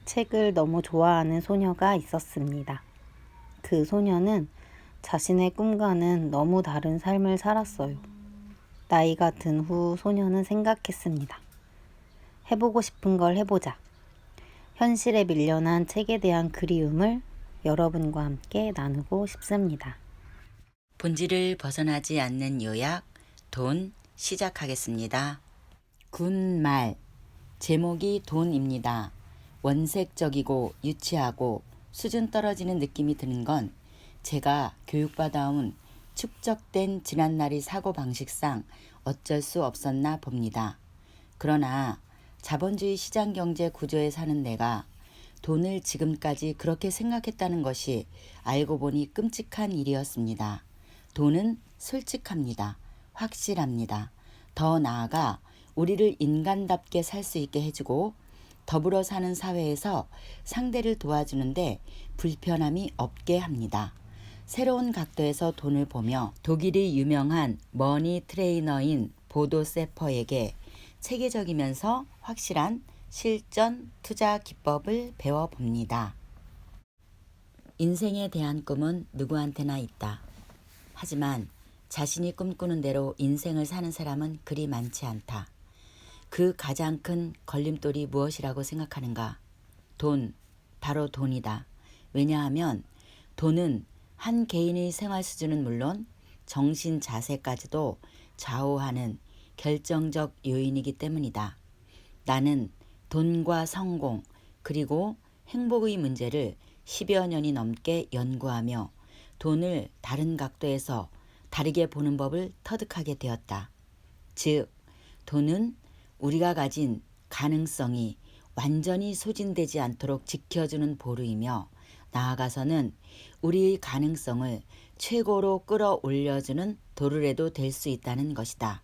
책을 너무 좋아하는 소녀가 있었습니다. 그 소녀는 자신의 꿈과는 너무 다른 삶을 살았어요. 나이가 든 후 소녀는 생각했습니다. 해보고 싶은 걸 해보자. 현실에 밀려난 책에 대한 그리움을 여러분과 함께 나누고 싶습니다. 본질을 벗어나지 않는 요약, 돈 시작하겠습니다. 군말, 제목이 돈입니다. 원색적이고 유치하고 수준 떨어지는 느낌이 드는 건 제가 교육받아온 축적된 지난날의 사고방식상 어쩔 수 없었나 봅니다. 그러나 자본주의 시장경제 구조에 사는 내가 돈을 지금까지 그렇게 생각했다는 것이 알고 보니 끔찍한 일이었습니다. 돈은 솔직합니다. 확실합니다. 더 나아가 우리를 인간답게 살 수 있게 해주고 더불어 사는 사회에서 상대를 도와주는데 불편함이 없게 합니다. 새로운 각도에서 돈을 보며 독일의 유명한 머니 트레이너인 보도 세퍼에게 체계적이면서 확실한 실전 투자 기법을 배워봅니다. 인생에 대한 꿈은 누구한테나 있다. 하지만 자신이 꿈꾸는 대로 인생을 사는 사람은 그리 많지 않다. 그 가장 큰 걸림돌이 무엇이라고 생각하는가? 돈, 바로 돈이다. 왜냐하면 돈은 한 개인의 생활 수준은 물론 정신 자세까지도 좌우하는 결정적 요인이기 때문이다. 나는 돈과 성공 그리고 행복의 문제를 10여 년이 넘게 연구하며 돈을 다른 각도에서 다르게 보는 법을 터득하게 되었다. 즉, 돈은 우리가 가진 가능성이 완전히 소진되지 않도록 지켜주는 보루이며 나아가서는 우리의 가능성을 최고로 끌어올려주는 도르래도 될 수 있다는 것이다.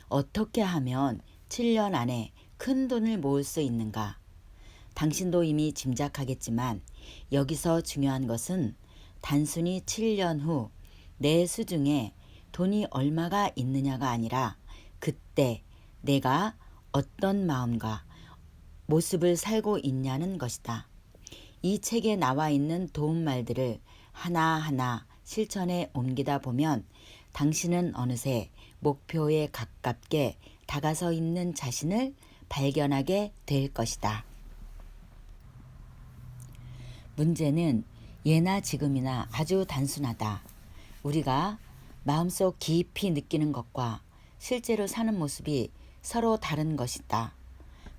어떻게 하면 7년 안에 큰 돈을 모을 수 있는가? 당신도 이미 짐작하겠지만 여기서 중요한 것은 단순히 7년 후 내 수중에 돈이 얼마가 있느냐가 아니라 그때 내가 어떤 마음과 모습을 살고 있냐는 것이다. 이 책에 나와 있는 도움말들을 하나하나 실천에 옮기다 보면 당신은 어느새 목표에 가깝게 다가서 있는 자신을 발견하게 될 것이다. 문제는 예나 지금이나 아주 단순하다. 우리가 마음속 깊이 느끼는 것과 실제로 사는 모습이 서로 다른 것이다.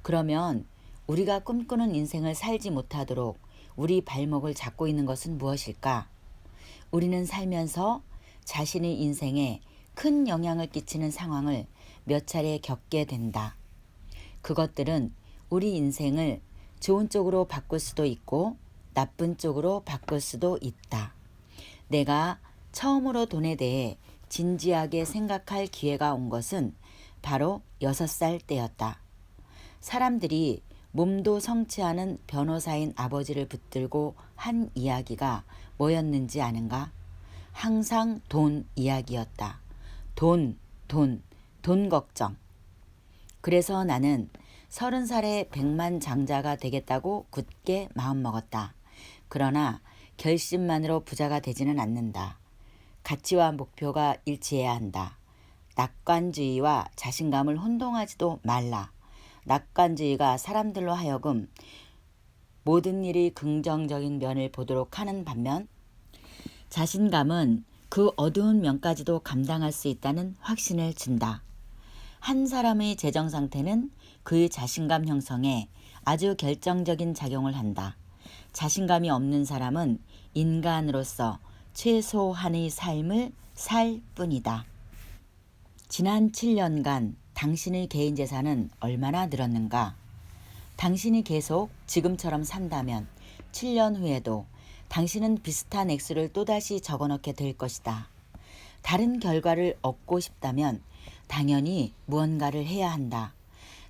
그러면 우리가 꿈꾸는 인생을 살지 못하도록 우리 발목을 잡고 있는 것은 무엇일까? 우리는 살면서 자신의 인생에 큰 영향을 끼치는 상황을 몇 차례 겪게 된다. 그것들은 우리 인생을 좋은 쪽으로 바꿀 수도 있고 나쁜 쪽으로 바꿀 수도 있다. 내가 처음으로 돈에 대해 진지하게 생각할 기회가 온 것은 바로 6살 때였다. 사람들이 몸도 성취하는 변호사인 아버지를 붙들고 한 이야기가 뭐였는지 아는가? 항상 돈 이야기였다. 돈 걱정. 그래서 나는 30살에 백만장자가 되겠다고 굳게 마음먹었다. 그러나 결심만으로 부자가 되지는 않는다. 가치와 목표가 일치해야 한다. 낙관주의와 자신감을 혼동하지도 말라. 낙관주의가 사람들로 하여금 모든 일이 긍정적인 면을 보도록 하는 반면 자신감은 그 어두운 면까지도 감당할 수 있다는 확신을 준다. 한 사람의 재정 상태는 그의 자신감 형성에 아주 결정적인 작용을 한다. 자신감이 없는 사람은 인간으로서 최소한의 삶을 살 뿐이다. 지난 7년간 당신의 개인 재산은 얼마나 늘었는가? 당신이 계속 지금처럼 산다면 7년 후에도 당신은 비슷한 액수를 또다시 적어넣게 될 것이다. 다른 결과를 얻고 싶다면 당연히 무언가를 해야 한다.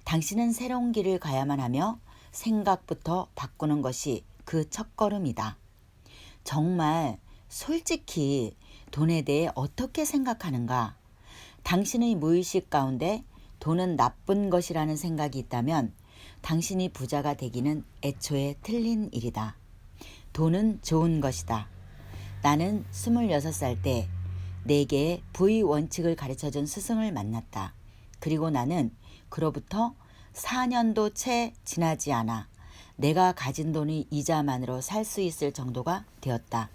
당신은 새로운 길을 가야만 하며 생각부터 바꾸는 것이 그 첫걸음이다. 정말 솔직히 돈에 대해 어떻게 생각하는가? 당신의 무의식 가운데 돈은 나쁜 것이라는 생각이 있다면 당신이 부자가 되기는 애초에 틀린 일이다. 돈은 좋은 것이다. 나는 26살 때 내게 부의 원칙을 가르쳐준 스승을 만났다. 그리고 나는 그로부터 4년도 채 지나지 않아 내가 가진 돈의 이자만으로 살 수 있을 정도가 되었다.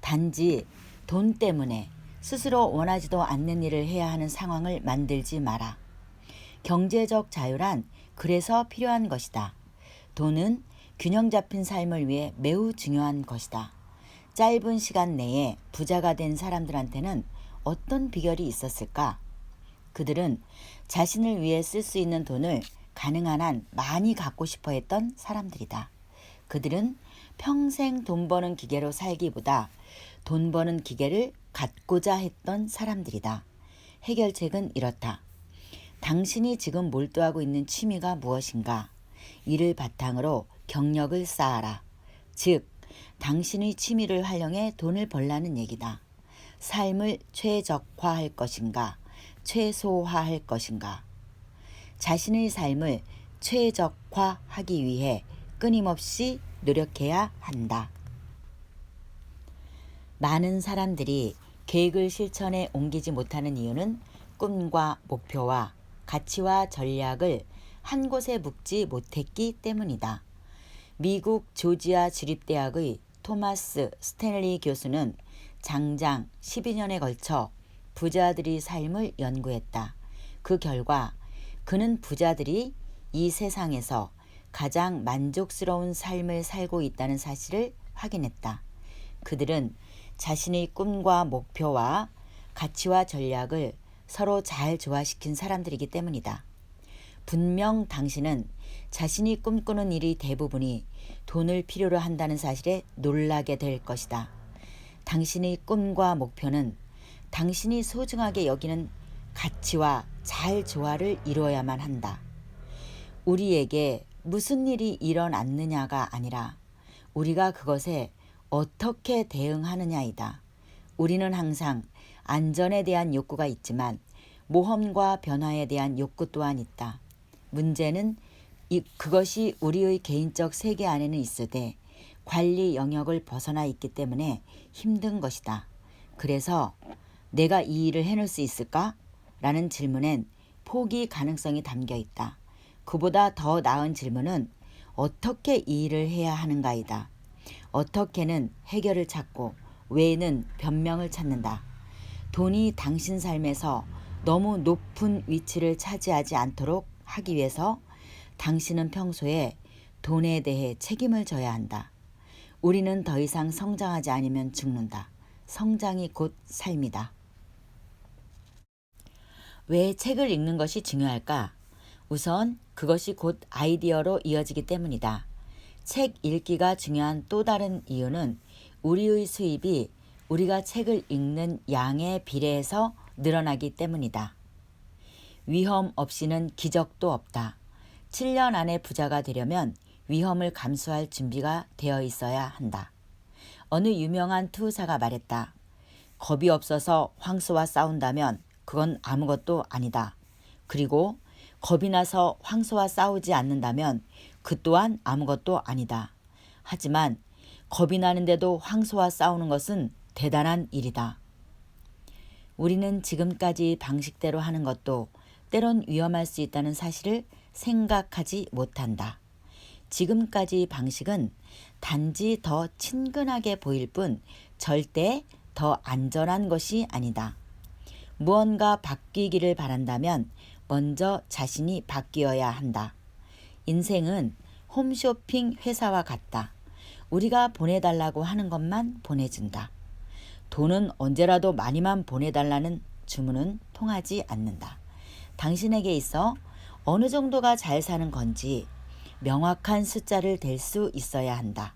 단지 돈 때문에 스스로 원하지도 않는 일을 해야 하는 상황을 만들지 마라. 경제적 자유란 그래서 필요한 것이다. 돈은 균형 잡힌 삶을 위해 매우 중요한 것이다. 짧은 시간 내에 부자가 된 사람들한테는 어떤 비결이 있었을까? 그들은 자신을 위해 쓸 수 있는 돈을 가능한 한 많이 갖고 싶어 했던 사람들이다. 그들은 평생 돈 버는 기계로 살기보다 돈 버는 기계를 갖고자 했던 사람들이다. 해결책은 이렇다. 당신이 지금 몰두하고 있는 취미가 무엇인가? 이를 바탕으로 경력을 쌓아라. 즉, 당신의 취미를 활용해 돈을 벌라는 얘기다. 삶을 최적화할 것인가? 최소화할 것인가? 자신의 삶을 최적화하기 위해 끊임없이 노력해야 한다. 많은 사람들이 계획을 실천에 옮기지 못하는 이유는 꿈과 목표와 가치와 전략을 한 곳에 묶지 못했기 때문이다. 미국 조지아 주립대학의 토마스 스탠리 교수는 장장 12년에 걸쳐 부자들의 삶을 연구했다. 그 결과 그는 부자들이 이 세상에서 가장 만족스러운 삶을 살고 있다는 사실을 확인했다. 그들은 자신의 꿈과 목표와 가치와 전략을 서로 잘 조화시킨 사람들이기 때문이다. 분명 당신은 자신이 꿈꾸는 일의 대부분이 돈을 필요로 한다는 사실에 놀라게 될 것이다. 당신의 꿈과 목표는 당신이 소중하게 여기는 가치와 잘 조화를 이루어야만 한다. 우리에게 무슨 일이 일어났느냐가 아니라 우리가 그것에 어떻게 대응하느냐이다. 우리는 항상 안전에 대한 욕구가 있지만 모험과 변화에 대한 욕구 또한 있다. 문제는 그것이 우리의 개인적 세계 안에는 있으되 관리 영역을 벗어나 있기 때문에 힘든 것이다. 그래서 내가 이 일을 해낼 수 있을까? 라는 질문엔 포기 가능성이 담겨 있다. 그보다 더 나은 질문은 어떻게 이 일을 해야 하는가이다. 어떻게는 해결을 찾고 왜는 변명을 찾는다. 돈이 당신 삶에서 너무 높은 위치를 차지하지 않도록 하기 위해서 당신은 평소에 돈에 대해 책임을 져야 한다. 우리는 더 이상 성장하지 않으면 죽는다. 성장이 곧 삶이다. 왜 책을 읽는 것이 중요할까? 우선 그것이 곧 아이디어로 이어지기 때문이다. 책 읽기가 중요한 또 다른 이유는 우리의 수입이 우리가 책을 읽는 양에 비례해서 늘어나기 때문이다. 위험 없이는 기적도 없다. 7년 안에 부자가 되려면 위험을 감수할 준비가 되어 있어야 한다. 어느 유명한 투사가 말했다. 겁이 없어서 황소와 싸운다면 그건 아무것도 아니다. 그리고 겁이 나서 황소와 싸우지 않는다면 그 또한 아무것도 아니다. 하지만 겁이 나는데도 황소와 싸우는 것은 대단한 일이다. 우리는 지금까지 방식대로 하는 것도 때론 위험할 수 있다는 사실을 생각하지 못한다. 지금까지 방식은 단지 더 친근하게 보일 뿐 절대 더 안전한 것이 아니다. 무언가 바뀌기를 바란다면 먼저 자신이 바뀌어야 한다. 인생은 홈쇼핑 회사와 같다. 우리가 보내달라고 하는 것만 보내준다. 돈은 언제라도 많이만 보내달라는 주문은 통하지 않는다. 당신에게 있어 어느 정도가 잘 사는 건지 명확한 숫자를 댈 수 있어야 한다.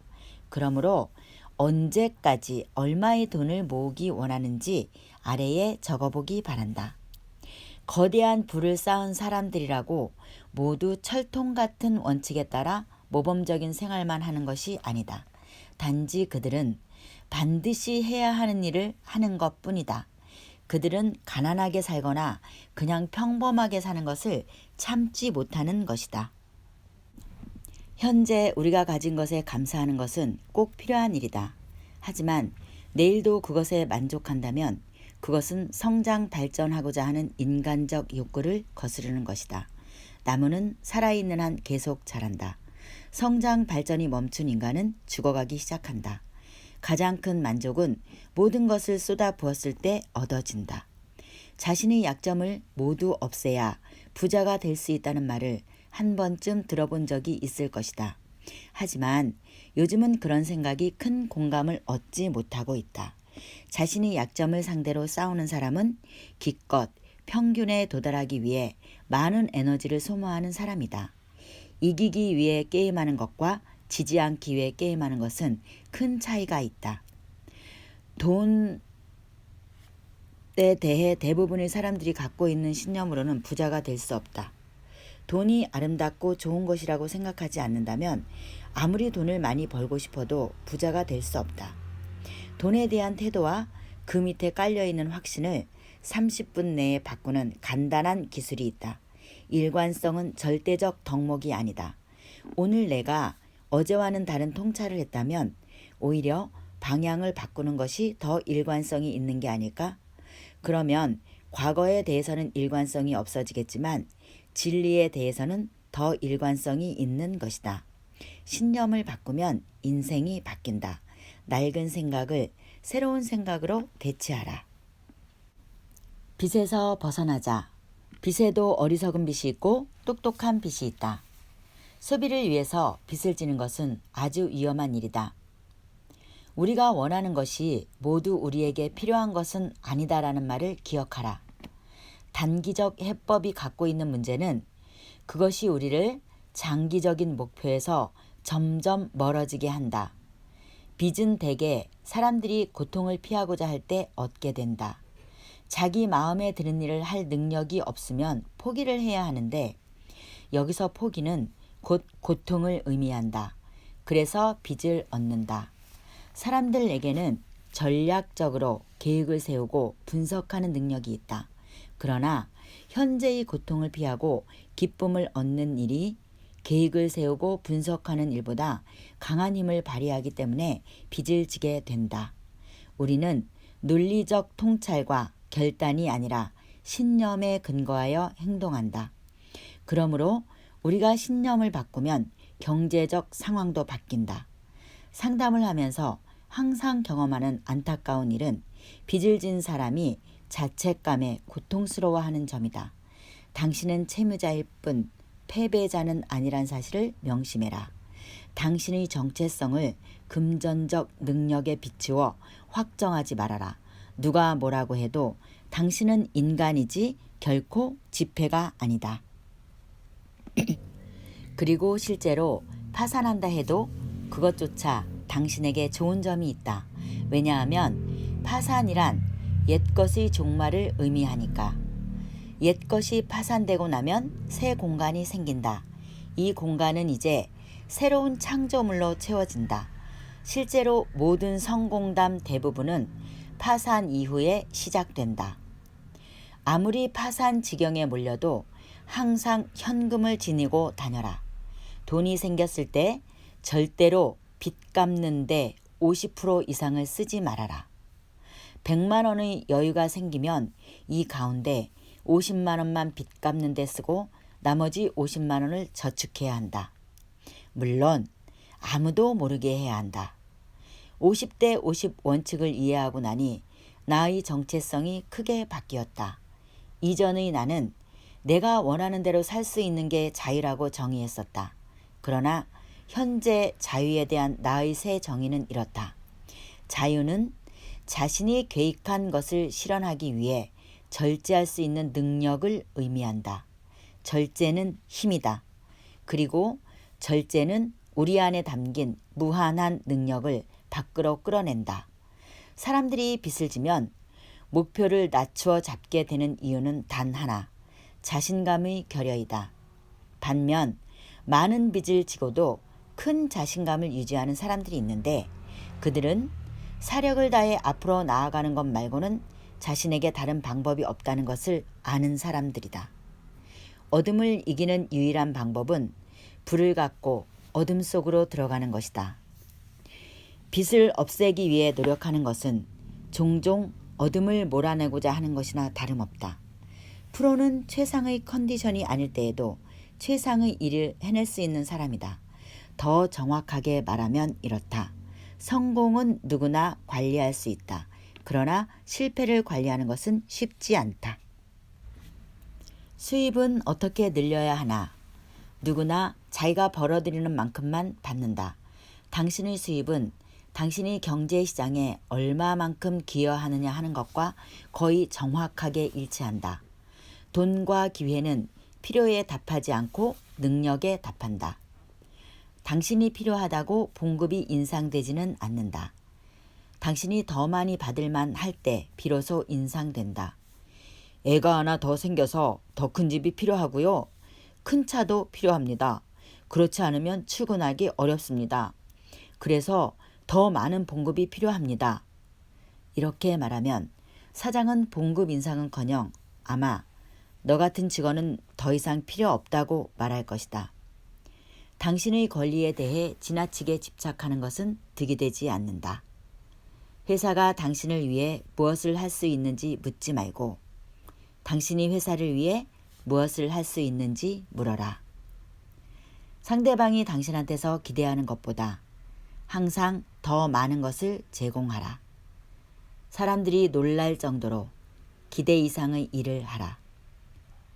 그러므로 언제까지 얼마의 돈을 모으기 원하는지 아래에 적어보기 바란다. 거대한 부를 쌓은 사람들이라고 모두 철통 같은 원칙에 따라 모범적인 생활만 하는 것이 아니다. 단지 그들은 반드시 해야 하는 일을 하는 것뿐이다. 그들은 가난하게 살거나 그냥 평범하게 사는 것을 참지 못하는 것이다. 현재 우리가 가진 것에 감사하는 것은 꼭 필요한 일이다. 하지만 내일도 그것에 만족한다면 그것은 성장 발전하고자 하는 인간적 욕구를 거스르는 것이다. 나무는 살아있는 한 계속 자란다. 성장 발전이 멈춘 인간은 죽어가기 시작한다. 가장 큰 만족은 모든 것을 쏟아 부었을 때 얻어진다. 자신의 약점을 모두 없애야 부자가 될 수 있다는 말을 한 번쯤 들어본 적이 있을 것이다. 하지만 요즘은 그런 생각이 큰 공감을 얻지 못하고 있다. 자신의 약점을 상대로 싸우는 사람은 기껏 평균에 도달하기 위해 많은 에너지를 소모하는 사람이다. 이기기 위해 게임하는 것과 지지 않기 위해 게임하는 것은 큰 차이가 있다. 돈에 대해 대부분의 사람들이 갖고 있는 신념으로는 부자가 될 수 없다. 돈이 아름답고 좋은 것이라고 생각하지 않는다면 아무리 돈을 많이 벌고 싶어도 부자가 될 수 없다. 돈에 대한 태도와 그 밑에 깔려있는 확신을 30분 내에 바꾸는 간단한 기술이 있다. 일관성은 절대적 덕목이 아니다. 오늘 내가 어제와는 다른 통찰을 했다면 오히려 방향을 바꾸는 것이 더 일관성이 있는 게 아닐까? 그러면 과거에 대해서는 일관성이 없어지겠지만 진리에 대해서는 더 일관성이 있는 것이다. 신념을 바꾸면 인생이 바뀐다. 낡은 생각을 새로운 생각으로 대체하라. 빚에서 벗어나자. 빚에도 어리석은 빚이 있고 똑똑한 빚이 있다. 소비를 위해서 빚을 지는 것은 아주 위험한 일이다. 우리가 원하는 것이 모두 우리에게 필요한 것은 아니다라는 말을 기억하라. 단기적 해법이 갖고 있는 문제는 그것이 우리를 장기적인 목표에서 점점 멀어지게 한다. 빚은 대개 사람들이 고통을 피하고자 할 때 얻게 된다. 자기 마음에 드는 일을 할 능력이 없으면 포기를 해야 하는데 여기서 포기는 곧 고통을 의미한다. 그래서 빚을 얻는다. 사람들에게는 전략적으로 계획을 세우고 분석하는 능력이 있다. 그러나 현재의 고통을 피하고 기쁨을 얻는 일이 계획을 세우고 분석하는 일보다 강한 힘을 발휘하기 때문에 빚을 지게 된다. 우리는 논리적 통찰과 결단이 아니라 신념에 근거하여 행동한다. 그러므로 우리가 신념을 바꾸면 경제적 상황도 바뀐다. 상담을 하면서 항상 경험하는 안타까운 일은 빚을 진 사람이 자책감에 고통스러워하는 점이다. 당신은 채무자일 뿐 패배자는 아니란 사실을 명심해라. 당신의 정체성을 금전적 능력에 비추어 확정하지 말아라. 누가 뭐라고 해도 당신은 인간이지 결코 지폐가 아니다. 그리고 실제로 파산한다 해도 그것조차 당신에게 좋은 점이 있다. 왜냐하면 파산이란 옛것의 종말을 의미하니까. 옛것이 파산되고 나면 새 공간이 생긴다. 이 공간은 이제 새로운 창조물로 채워진다. 실제로 모든 성공담 대부분은 파산 이후에 시작된다. 아무리 파산 지경에 몰려도 항상 현금을 지니고 다녀라. 돈이 생겼을 때 절대로 빚 갚는데 50% 이상을 쓰지 말아라. 100만 원의 여유가 생기면 이 가운데 50만 원만 빚 갚는 데 쓰고 나머지 50만 원을 저축해야 한다. 물론 아무도 모르게 해야 한다. 50대 50 원칙을 이해하고 나니 나의 정체성이 크게 바뀌었다. 이전의 나는 내가 원하는 대로 살 수 있는 게 자유라고 정의했었다. 그러나 현재 자유에 대한 나의 새 정의는 이렇다. 자유는 자신이 계획한 것을 실현하기 위해 절제할 수 있는 능력을 의미한다. 절제는 힘이다. 그리고 절제는 우리 안에 담긴 무한한 능력을 밖으로 끌어낸다. 사람들이 빚을 지면 목표를 낮추어 잡게 되는 이유는 단 하나, 자신감의 결여이다. 반면 많은 빚을 지고도 큰 자신감을 유지하는 사람들이 있는데 그들은 사력을 다해 앞으로 나아가는 것 말고는 자신에게 다른 방법이 없다는 것을 아는 사람들이다. 어둠을 이기는 유일한 방법은 불을 갖고 어둠 속으로 들어가는 것이다. 빛을 없애기 위해 노력하는 것은 종종 어둠을 몰아내고자 하는 것이나 다름없다. 프로는 최상의 컨디션이 아닐 때에도 최상의 일을 해낼 수 있는 사람이다. 더 정확하게 말하면 이렇다. 성공은 누구나 관리할 수 있다. 그러나 실패를 관리하는 것은 쉽지 않다. 수입은 어떻게 늘려야 하나? 누구나 자기가 벌어들이는 만큼만 받는다. 당신의 수입은 당신이 경제시장에 얼마만큼 기여하느냐 하는 것과 거의 정확하게 일치한다. 돈과 기회는 필요에 답하지 않고 능력에 답한다. 당신이 필요하다고 봉급이 인상되지는 않는다. 당신이 더 많이 받을만 할 때 비로소 인상된다. 애가 하나 더 생겨서 더 큰 집이 필요하고요. 큰 차도 필요합니다. 그렇지 않으면 출근하기 어렵습니다. 그래서 더 많은 봉급이 필요합니다. 이렇게 말하면 사장은 봉급 인상은커녕 아마 너 같은 직원은 더 이상 필요 없다고 말할 것이다. 당신의 권리에 대해 지나치게 집착하는 것은 득이 되지 않는다. 회사가 당신을 위해 무엇을 할 수 있는지 묻지 말고 당신이 회사를 위해 무엇을 할 수 있는지 물어라. 상대방이 당신한테서 기대하는 것보다 항상 더 많은 것을 제공하라. 사람들이 놀랄 정도로 기대 이상의 일을 하라.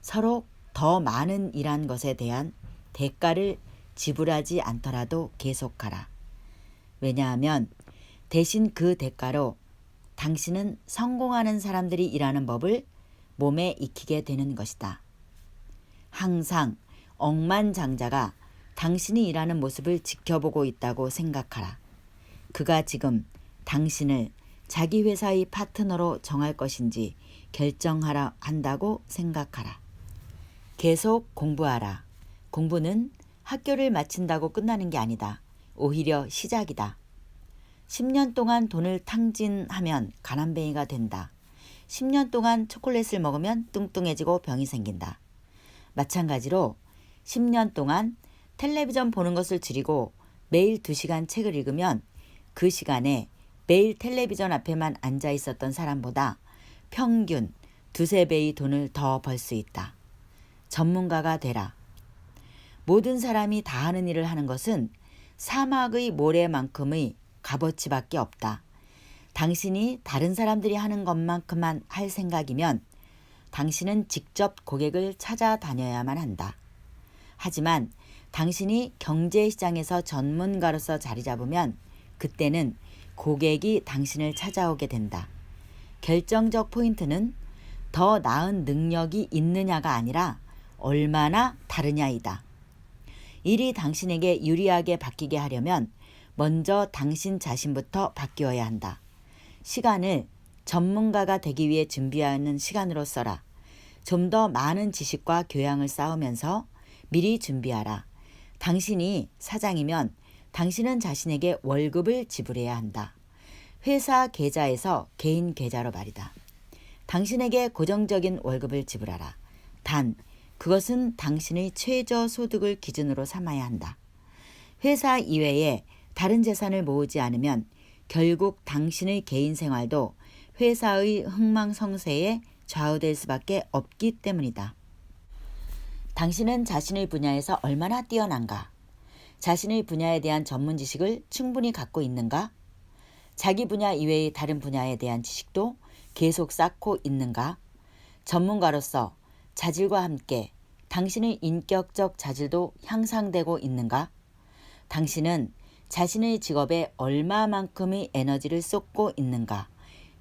서로 더 많은 일한 것에 대한 대가를 지불하지 않더라도 계속하라. 왜냐하면 대신 그 대가로 당신은 성공하는 사람들이 일하는 법을 몸에 익히게 되는 것이다. 항상 억만장자가 당신이 일하는 모습을 지켜보고 있다고 생각하라. 그가 지금 당신을 자기 회사의 파트너로 정할 것인지 결정하라 한다고 생각하라. 계속 공부하라. 공부는 학교를 마친다고 끝나는 게 아니다. 오히려 시작이다. 10년 동안 돈을 탕진하면 가난뱅이가 된다. 10년 동안 초콜릿을 먹으면 뚱뚱해지고 병이 생긴다. 마찬가지로 10년 동안 텔레비전 보는 것을 줄이고 매일 2시간 책을 읽으면 그 시간에 매일 텔레비전 앞에만 앉아 있었던 사람보다 평균 2~3배의 돈을 더 벌 수 있다. 전문가가 되라. 모든 사람이 다 하는 일을 하는 것은 사막의 모래만큼의 값어치밖에 없다. 당신이 다른 사람들이 하는 것만큼만 할 생각이면 당신은 직접 고객을 찾아다녀야만 한다. 하지만 당신이 경제시장에서 전문가로서 자리 잡으면 그때는 고객이 당신을 찾아오게 된다. 결정적 포인트는 더 나은 능력이 있느냐가 아니라 얼마나 다르냐이다. 일이 당신에게 유리하게 바뀌게 하려면 먼저 당신 자신부터 바뀌어야 한다. 시간을 전문가가 되기 위해 준비하는 시간으로 써라. 좀 더 많은 지식과 교양을 쌓으면서 미리 준비하라. 당신이 사장이면 당신은 자신에게 월급을 지불해야 한다. 회사 계좌에서 개인 계좌로 말이다. 당신에게 고정적인 월급을 지불하라. 단, 그것은 당신의 최저 소득을 기준으로 삼아야 한다. 회사 이외에 다른 재산을 모으지 않으면 결국 당신의 개인 생활도 회사의 흥망성쇠에 좌우될 수밖에 없기 때문이다. 당신은 자신의 분야에서 얼마나 뛰어난가? 자신의 분야에 대한 전문 지식을 충분히 갖고 있는가? 자기 분야 이외의 다른 분야에 대한 지식도 계속 쌓고 있는가? 전문가로서 자질과 함께 당신의 인격적 자질도 향상되고 있는가? 당신은 자신의 직업에 얼마만큼의 에너지를 쏟고 있는가?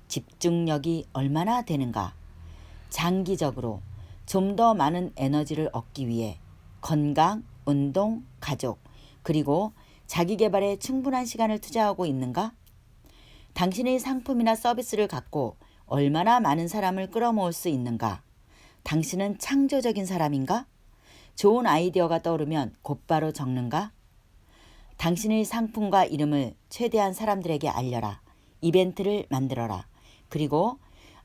집중력이 얼마나 되는가? 장기적으로 좀 더 많은 에너지를 얻기 위해 건강, 운동, 가족, 그리고 자기 개발에 충분한 시간을 투자하고 있는가? 당신의 상품이나 서비스를 갖고 얼마나 많은 사람을 끌어모을 수 있는가? 당신은 창조적인 사람인가? 좋은 아이디어가 떠오르면 곧바로 적는가? 당신의 상품과 이름을 최대한 사람들에게 알려라. 이벤트를 만들어라. 그리고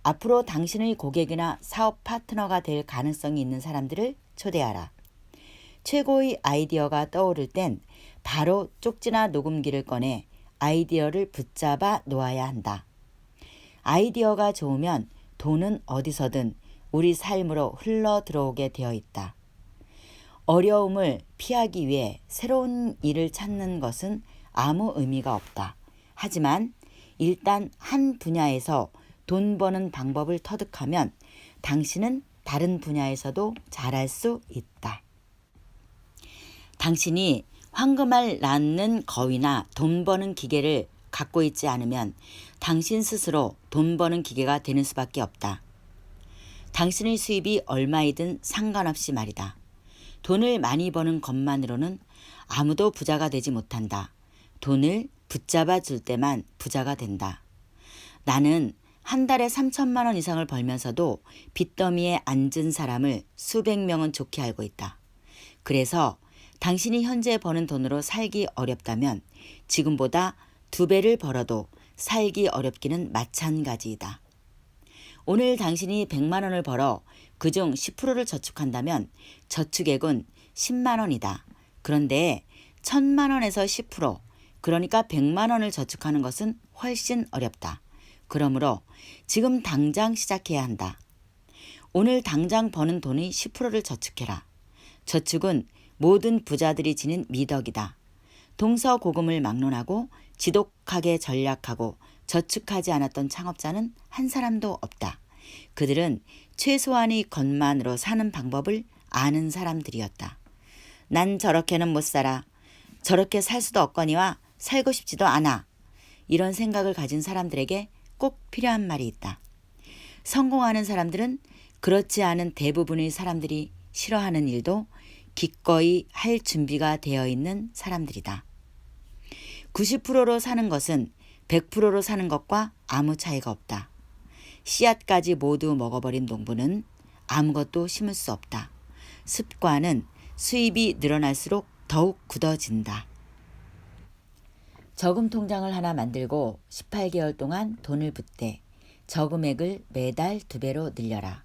앞으로 당신의 고객이나 사업 파트너가 될 가능성이 있는 사람들을 초대하라. 최고의 아이디어가 떠오를 땐 바로 쪽지나 녹음기를 꺼내 아이디어를 붙잡아 놓아야 한다. 아이디어가 좋으면 돈은 어디서든 우리 삶으로 흘러 들어오게 되어 있다. 어려움을 피하기 위해 새로운 일을 찾는 것은 아무 의미가 없다. 하지만 일단 한 분야에서 돈 버는 방법을 터득하면 당신은 다른 분야에서도 잘할 수 있다. 당신이 황금알 낳는 거위나 돈 버는 기계를 갖고 있지 않으면 당신 스스로 돈 버는 기계가 되는 수밖에 없다. 당신의 수입이 얼마이든 상관없이 말이다. 돈을 많이 버는 것만으로는 아무도 부자가 되지 못한다. 돈을 붙잡아 줄 때만 부자가 된다. 나는 한 달에 3천만 원 이상을 벌면서도 빚더미에 앉은 사람을 수백 명은 좋게 알고 있다. 그래서 당신이 현재 버는 돈으로 살기 어렵다면 지금보다 2배를 벌어도 살기 어렵기는 마찬가지이다. 오늘 당신이 100만 원을 벌어 그중 10%를 저축한다면 저축액은 10만 원이다. 그런데 1000만 원에서 10%, 그러니까 100만 원을 저축하는 것은 훨씬 어렵다. 그러므로 지금 당장 시작해야 한다. 오늘 당장 버는 돈의 10%를 저축해라. 저축은 모든 부자들이 지닌 미덕이다. 동서고금을 막론하고 지독하게 전략하고 저축하지 않았던 창업자는 한 사람도 없다. 그들은 최소한의 것만으로 사는 방법을 아는 사람들이었다. 난 저렇게는 못 살아. 저렇게 살 수도 없거니와 살고 싶지도 않아. 이런 생각을 가진 사람들에게 꼭 필요한 말이 있다. 성공하는 사람들은 그렇지 않은 대부분의 사람들이 싫어하는 일도 기꺼이 할 준비가 되어 있는 사람들이다. 90%로 사는 것은 100%로 사는 것과 아무 차이가 없다. 씨앗까지 모두 먹어버린 농부는 아무것도 심을 수 없다. 습관은 수입이 늘어날수록 더욱 굳어진다. 저금 통장을 하나 만들고 18개월 동안 돈을 붓되 저금액을 매달 2배로 늘려라.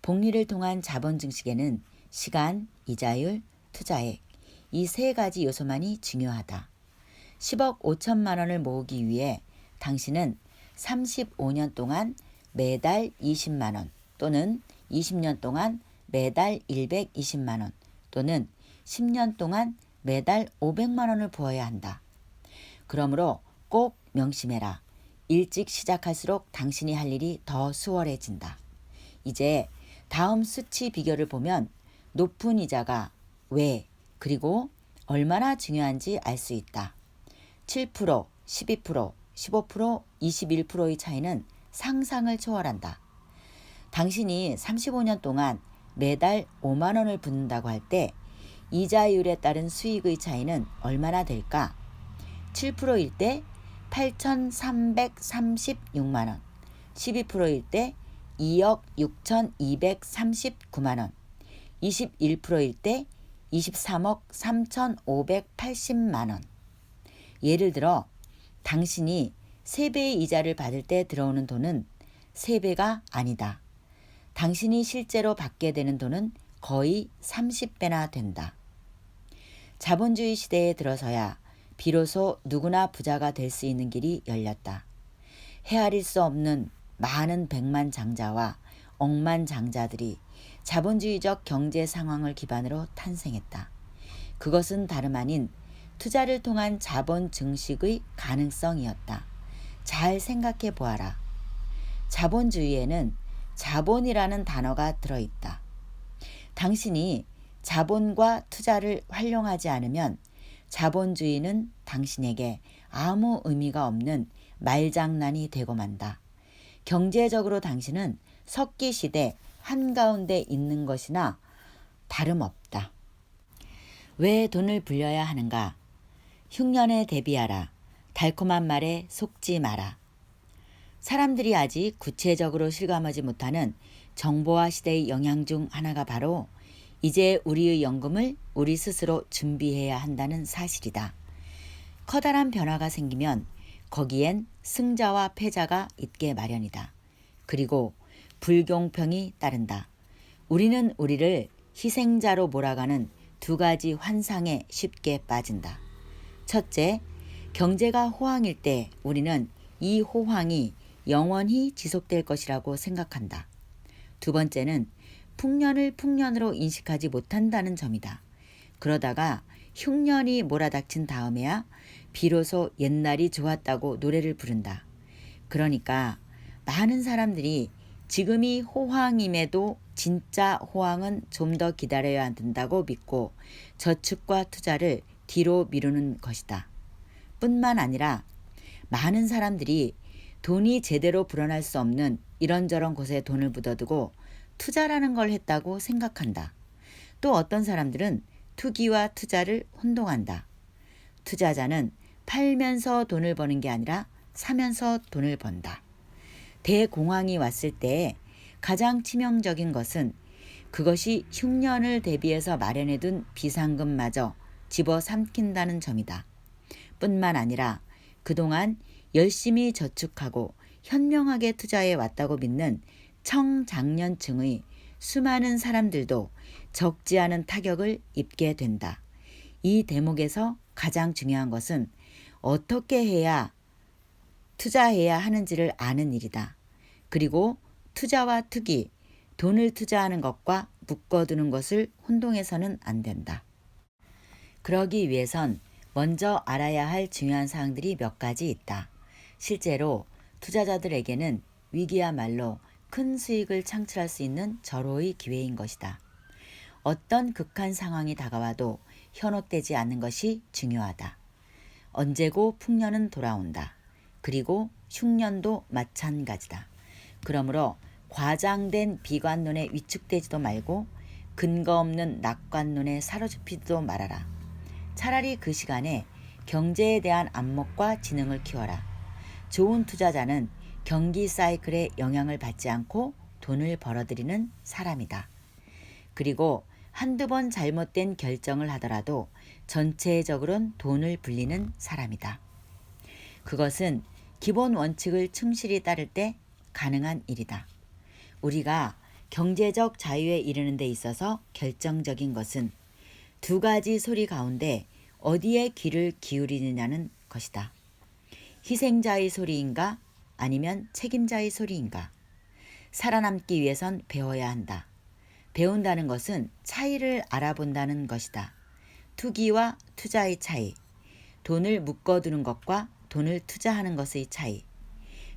복리를 통한 자본 증식에는 시간, 이자율, 투자액 이 3가지 요소만이 중요하다. 10억 5천만 원을 모으기 위해 당신은 35년 동안 매달 20만 원 또는 20년 동안 매달 120만 원 또는 10년 동안 매달 500만 원을 부어야 한다. 그러므로 꼭 명심해라. 일찍 시작할수록 당신이 할 일이 더 수월해진다. 이제 다음 수치 비결을 보면 높은 이자가 왜 그리고 얼마나 중요한지 알 수 있다. 7%, 12%, 15%, 21%의 차이는 상상을 초월한다. 당신이 35년 동안 매달 5만 원을 붓는다고 할 때 이자율에 따른 수익의 차이는 얼마나 될까? 7%일 때 8,336만 원, 12%일 때 2억 6,239만 원, 21%일 때 23억 3,580만 원. 예를 들어 당신이 3배의 이자를 받을 때 들어오는 돈은 3배가 아니다. 당신이 실제로 받게 되는 돈은 거의 30배나 된다. 자본주의 시대에 들어서야 비로소 누구나 부자가 될 수 있는 길이 열렸다. 헤아릴 수 없는 많은 백만장자와 억만장자들이 자본주의적 경제 상황을 기반으로 탄생했다. 그것은 다름 아닌 투자를 통한 자본 증식의 가능성이었다. 잘 생각해 보아라. 자본주의에는 자본이라는 단어가 들어있다. 당신이 자본과 투자를 활용하지 않으면 자본주의는 당신에게 아무 의미가 없는 말장난이 되고 만다. 경제적으로 당신은 석기시대 한가운데 있는 것이나 다름없다. 왜 돈을 불려야 하는가? 흉년에 대비하라. 달콤한 말에 속지 마라. 사람들이 아직 구체적으로 실감하지 못하는 정보화 시대의 영향 중 하나가 바로 이제 우리의 연금을 우리 스스로 준비해야 한다는 사실이다. 커다란 변화가 생기면 거기엔 승자와 패자가 있게 마련이다. 그리고 불공평이 따른다. 우리는 우리를 희생자로 몰아가는 두 가지 환상에 쉽게 빠진다. 첫째, 경제가 호황일 때 우리는 이 호황이 영원히 지속될 것이라고 생각한다. 두 번째는 풍년을 풍년으로 인식하지 못한다는 점이다. 그러다가 흉년이 몰아닥친 다음에야 비로소 옛날이 좋았다고 노래를 부른다. 그러니까 많은 사람들이 지금이 호황임에도 진짜 호황은 좀 더 기다려야 한다고 믿고 저축과 투자를 뒤로 미루는 것이다. 뿐만 아니라 많은 사람들이 돈이 제대로 불어날 수 없는 이런저런 곳에 돈을 묻어두고 투자라는 걸 했다고 생각한다. 또 어떤 사람들은 투기와 투자를 혼동한다. 투자자는 팔면서 돈을 버는 게 아니라 사면서 돈을 번다. 대공황이 왔을 때 가장 치명적인 것은 그것이 흉년을 대비해서 마련해둔 비상금마저 집어삼킨다는 점이다. 뿐만 아니라 그동안 열심히 저축하고 현명하게 투자해 왔다고 믿는 청장년층의 수많은 사람들도 적지 않은 타격을 입게 된다. 이 대목에서 가장 중요한 것은 어떻게 해야 투자해야 하는지를 아는 일이다. 그리고 투자와 투기, 돈을 투자하는 것과 묶어두는 것을 혼동해서는 안 된다. 그러기 위해선 먼저 알아야 할 중요한 사항들이 몇 가지 있다. 실제로 투자자들에게는 위기야말로 큰 수익을 창출할 수 있는 절호의 기회인 것이다. 어떤 극한 상황이 다가와도 현혹되지 않는 것이 중요하다. 언제고 풍년은 돌아온다. 그리고 흉년도 마찬가지다. 그러므로 과장된 비관론에 위축되지도 말고 근거 없는 낙관론에 사로잡히지도 말아라. 차라리 그 시간에 경제에 대한 안목과 지능을 키워라. 좋은 투자자는 경기 사이클에 영향을 받지 않고 돈을 벌어들이는 사람이다. 그리고 한두 번 잘못된 결정을 하더라도 전체적으로는 돈을 불리는 사람이다. 그것은 기본 원칙을 충실히 따를 때 가능한 일이다. 우리가 경제적 자유에 이르는 데 있어서 결정적인 것은 두 가지 소리 가운데 어디에 귀를 기울이느냐는 것이다. 희생자의 소리인가 아니면 책임자의 소리인가. 살아남기 위해선 배워야 한다. 배운다는 것은 차이를 알아본다는 것이다. 투기와 투자의 차이, 돈을 묶어두는 것과 돈을 투자하는 것의 차이,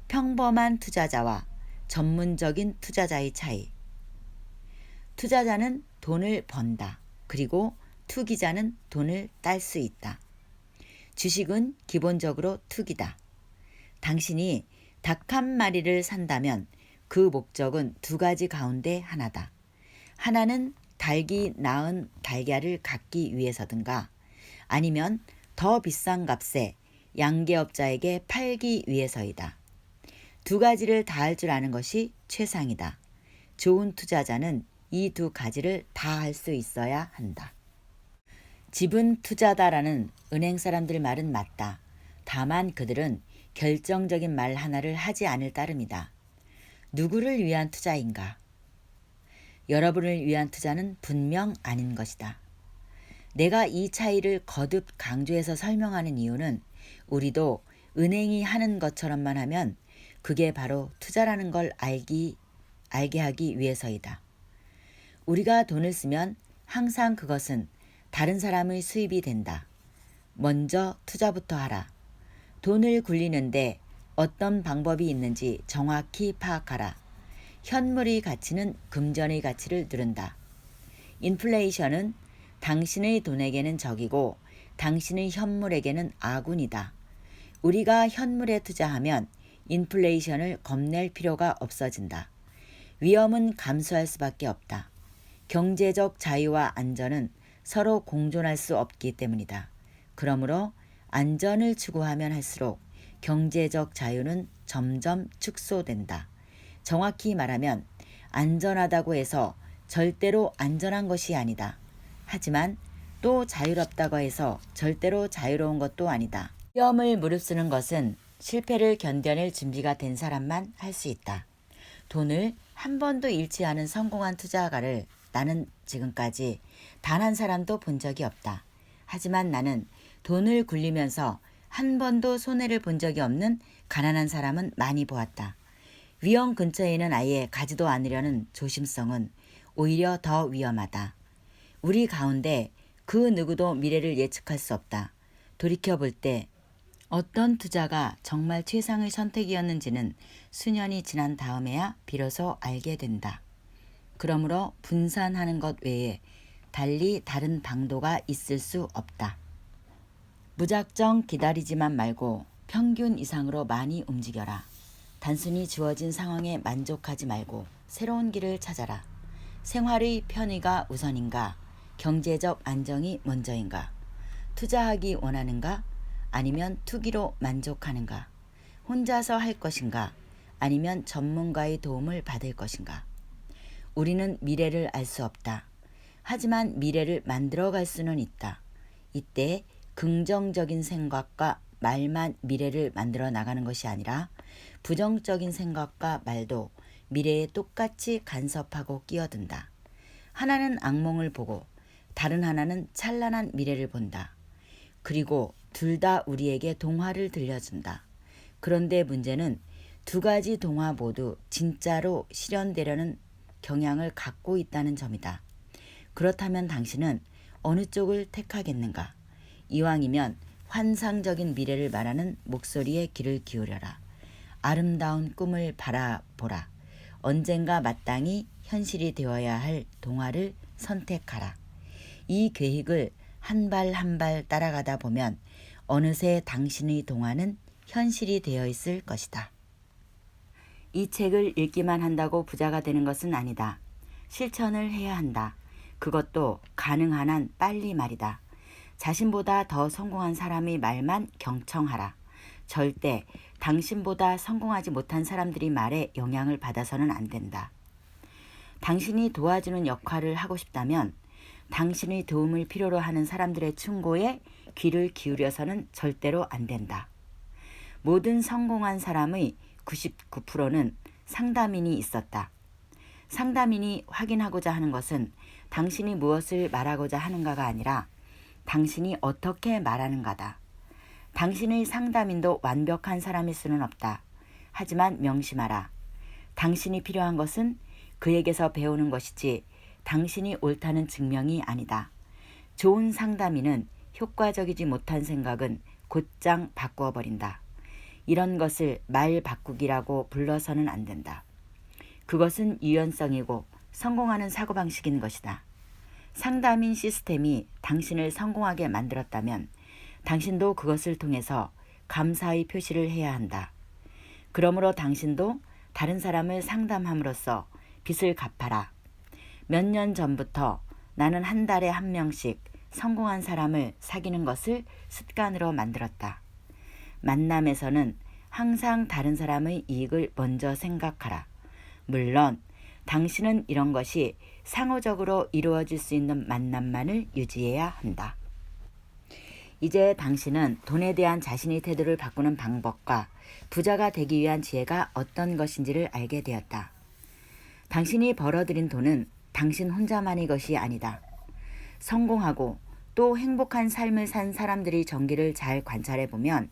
평범한 투자자와 전문적인 투자자의 차이. 투자자는 돈을 번다. 그리고 투기자는 돈을 딸 수 있다. 주식은 기본적으로 투기다. 당신이 닭 한 마리를 산다면 그 목적은 두 가지 가운데 하나다. 하나는 닭이 낳은 달걀을 갖기 위해서든가 아니면 더 비싼 값에 양계업자에게 팔기 위해서이다. 두 가지를 다 할 줄 아는 것이 최상이다. 좋은 투자자는 이 두 가지를 다 할 수 있어야 한다. 집은 투자다라는 은행 사람들 말은 맞다. 다만 그들은 결정적인 말 하나를 하지 않을 따름이다. 누구를 위한 투자인가? 여러분을 위한 투자는 분명 아닌 것이다. 내가 이 차이를 거듭 강조해서 설명하는 이유는 우리도 은행이 하는 것처럼만 하면 그게 바로 투자라는 걸 알게 하기 위해서이다. 우리가 돈을 쓰면 항상 그것은 다른 사람의 수입이 된다. 먼저 투자부터 하라. 돈을 굴리는데 어떤 방법이 있는지 정확히 파악하라. 현물의 가치는 금전의 가치를 누른다. 인플레이션은 당신의 돈에게는 적이고 당신의 현물에게는 아군이다. 우리가 현물에 투자하면 인플레이션을 겁낼 필요가 없어진다. 위험은 감수할 수밖에 없다. 경제적 자유와 안전은 서로 공존할 수 없기 때문이다. 그러므로 안전을 추구하면 할수록 경제적 자유는 점점 축소된다. 정확히 말하면 안전하다고 해서 절대로 안전한 것이 아니다. 하지만 또 자유롭다고 해서 절대로 자유로운 것도 아니다. 위험을 무릅쓰는 것은 실패를 견뎌낼 준비가 된 사람만 할 수 있다. 돈을 한 번도 잃지 않은 성공한 투자가를 나는 지금까지 단 한 사람도 본 적이 없다. 하지만 나는 돈을 굴리면서 한 번도 손해를 본 적이 없는 가난한 사람은 많이 보았다. 위험 근처에 있는 아예 가지도 않으려는 조심성은 오히려 더 위험하다. 우리 가운데 그 누구도 미래를 예측할 수 없다. 돌이켜볼 때 어떤 투자가 정말 최상의 선택이었는지는 수년이 지난 다음에야 비로소 알게 된다. 그러므로 분산하는 것 외에 달리 다른 방도가 있을 수 없다. 무작정 기다리지만 말고 평균 이상으로 많이 움직여라. 단순히 주어진 상황에 만족하지 말고 새로운 길을 찾아라. 생활의 편의가 우선인가? 경제적 안정이 먼저인가? 투자하기 원하는가? 아니면 투기로 만족하는가? 혼자서 할 것인가? 아니면 전문가의 도움을 받을 것인가? 우리는 미래를 알 수 없다. 하지만 미래를 만들어갈 수는 있다. 이때 긍정적인 생각과 말만 미래를 만들어 나가는 것이 아니라 부정적인 생각과 말도 미래에 똑같이 간섭하고 끼어든다. 하나는 악몽을 보고 다른 하나는 찬란한 미래를 본다. 그리고 둘 다 우리에게 동화를 들려준다. 그런데 문제는 두 가지 동화 모두 진짜로 실현되려는 경향을 갖고 있다는 점이다. 그렇다면 당신은 어느 쪽을 택하겠는가? 이왕이면 환상적인 미래를 말하는 목소리에 귀를 기울여라. 아름다운 꿈을 바라보라. 언젠가 마땅히 현실이 되어야 할 동화를 선택하라. 이 계획을 한 발 한 발 따라가다 보면 어느새 당신의 동화는 현실이 되어 있을 것이다. 이 책을 읽기만 한다고 부자가 되는 것은 아니다. 실천을 해야 한다. 그것도 가능한 한 빨리 말이다. 자신보다 더 성공한 사람의 말만 경청하라. 절대 당신보다 성공하지 못한 사람들의 말에 영향을 받아서는 안 된다. 당신이 도와주는 역할을 하고 싶다면 당신의 도움을 필요로 하는 사람들의 충고에 귀를 기울여서는 절대로 안 된다. 모든 성공한 사람의 99%는 상담인이 있었다. 상담인이 확인하고자 하는 것은 당신이 무엇을 말하고자 하는가가 아니라 당신이 어떻게 말하는가다. 당신의 상담인도 완벽한 사람일 수는 없다. 하지만 명심하라. 당신이 필요한 것은 그에게서 배우는 것이지 당신이 옳다는 증명이 아니다. 좋은 상담인은 효과적이지 못한 생각은 곧장 바꾸어 버린다. 이런 것을 말 바꾸기라고 불러서는 안 된다. 그것은 유연성이고 성공하는 사고방식인 것이다. 상담인 시스템이 당신을 성공하게 만들었다면 당신도 그것을 통해서 감사의 표시를 해야 한다. 그러므로 당신도 다른 사람을 상담함으로써 빚을 갚아라. 몇 년 전부터 나는 한 달에 한 명씩 성공한 사람을 사귀는 것을 습관으로 만들었다. 만남에서는 항상 다른 사람의 이익을 먼저 생각하라. 물론 당신은 이런 것이 상호적으로 이루어질 수 있는 만남만을 유지해야 한다. 이제 당신은 돈에 대한 자신의 태도를 바꾸는 방법과 부자가 되기 위한 지혜가 어떤 것인지를 알게 되었다. 당신이 벌어들인 돈은 당신 혼자만의 것이 아니다. 성공하고 또 행복한 삶을 산 사람들의 전기를 잘 관찰해 보면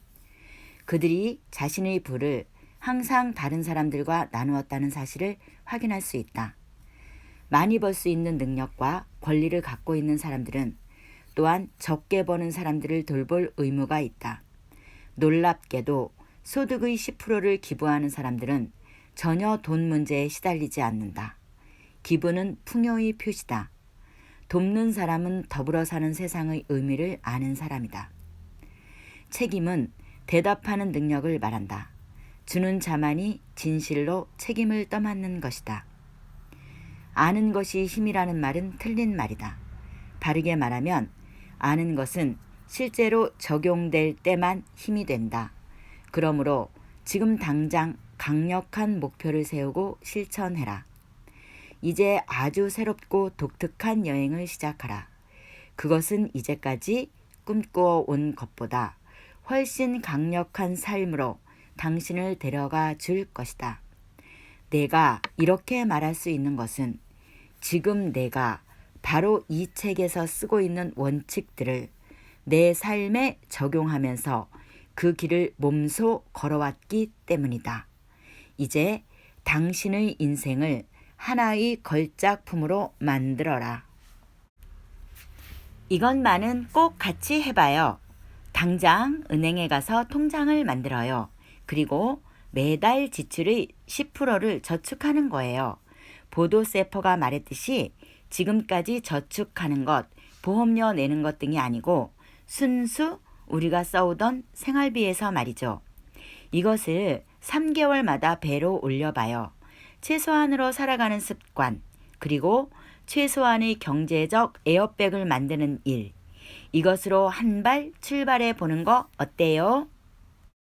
그들이 자신의 부를 항상 다른 사람들과 나누었다는 사실을 확인할 수 있다. 많이 벌 수 있는 능력과 권리를 갖고 있는 사람들은 또한 적게 버는 사람들을 돌볼 의무가 있다. 놀랍게도 소득의 10%를 기부하는 사람들은 전혀 돈 문제에 시달리지 않는다. 기부는 풍요의 표시다. 돕는 사람은 더불어 사는 세상의 의미를 아는 사람이다. 책임은 대답하는 능력을 말한다. 주는 자만이 진실로 책임을 떠맡는 것이다. 아는 것이 힘이라는 말은 틀린 말이다. 바르게 말하면 아는 것은 실제로 적용될 때만 힘이 된다. 그러므로 지금 당장 강력한 목표를 세우고 실천해라. 이제 아주 새롭고 독특한 여행을 시작하라. 그것은 이제까지 꿈꾸어 온 것보다 훨씬 강력한 삶으로 당신을 데려가 줄 것이다. 내가 이렇게 말할 수 있는 것은 지금 내가 바로 이 책에서 쓰고 있는 원칙들을 내 삶에 적용하면서 그 길을 몸소 걸어왔기 때문이다. 이제 당신의 인생을 하나의 걸작품으로 만들어라. 이것만은 꼭 같이 해봐요. 당장 은행에 가서 통장을 만들어요. 그리고 매달 지출의 10%를 저축하는 거예요. 보도세퍼가 말했듯이 지금까지 저축하는 것, 보험료 내는 것 등이 아니고 순수 우리가 써오던 생활비에서 말이죠. 이것을 3개월마다 배로 올려봐요. 최소한으로 살아가는 습관, 그리고 최소한의 경제적 에어백을 만드는 일. 이것으로 한 발 출발해 보는 거 어때요?